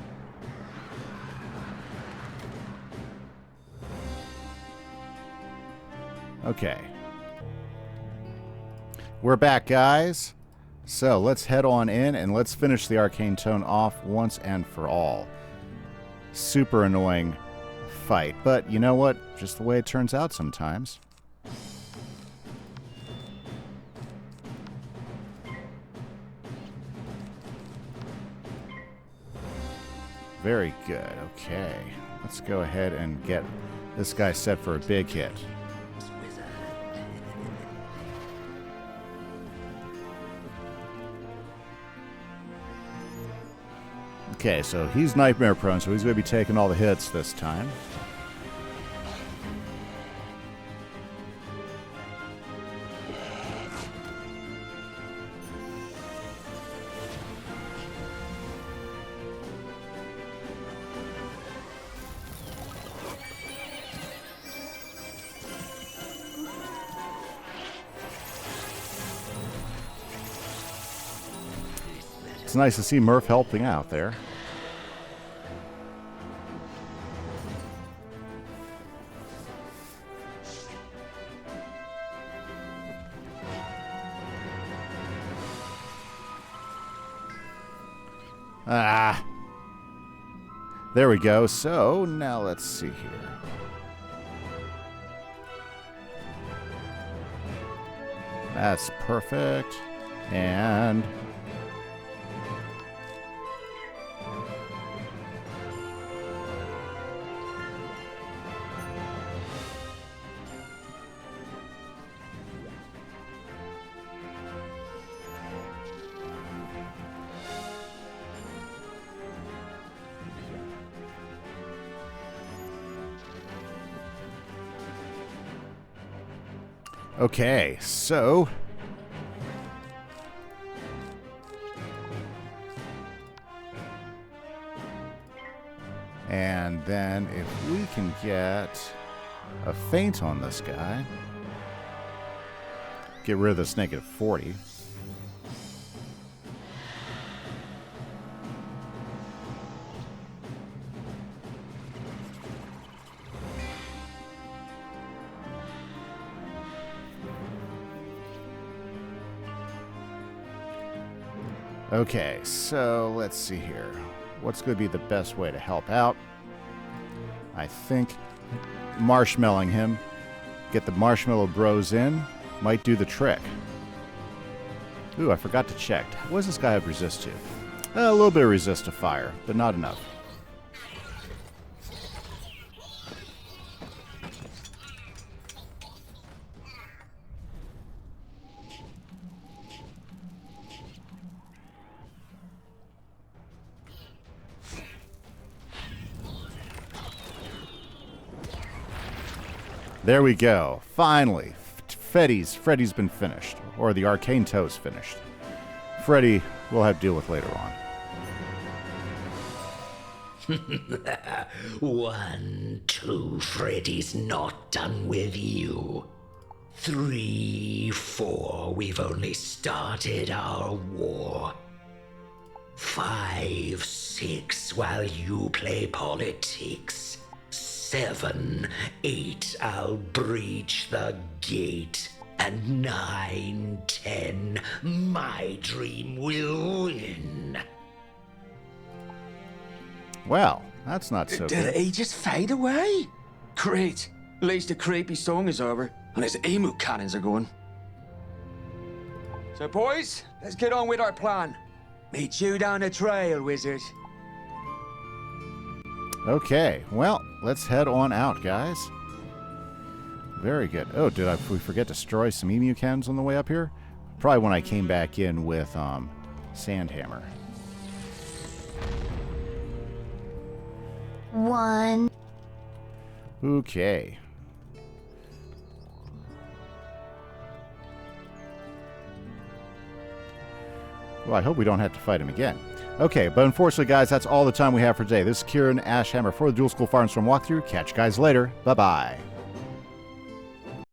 Okay. We're back, guys. So let's head on in and let's finish the Arcane Tome off once and for all. Super annoying fight, but you know what? Just the way it turns out sometimes. Very good. Okay. Let's go ahead and get this guy set for a big hit. Okay, so he's nightmare prone, so he's going to be taking all the hits this time. It's nice to see Murph helping out there. Ah. There we go. So, now let's see here. That's perfect. And okay, so and then if we can get a feint on this guy, get rid of this negative 40. Okay, so let's see here. What's going to be the best way to help out? I think marshmallowing him, get the marshmallow bros in, might do the trick. Ooh, I forgot to check. What does this guy have resist to? A little bit of resist to fire, but not enough. There we go. Finally, Freddy's been finished, or the Arcane Toe's finished. Freddy we'll have to deal with later on. 1, 2, Freddy's not done with you. 3, 4, we've only started our war. 5, 6, while you play politics. 7, 8, I'll breach the gate. And 9, 10, my dream will win. Well, that's not so Did good. he just fade away? Great. At least the creepy song is over, and his emu cannons are going. So, boys, let's get on with our plan. Meet you down the trail, wizard. Okay, well, let's head on out, guys. Very good. Oh, did we forget to destroy some emu cannons on the way up here? Probably when I came back in with Sandhammer. 1. Okay. Well, I hope we don't have to fight him again. Okay, but unfortunately, guys, that's all the time we have for today. This is Kieran Ashhammer for the Dual School Firestorm walkthrough. Catch you guys later. Bye-bye.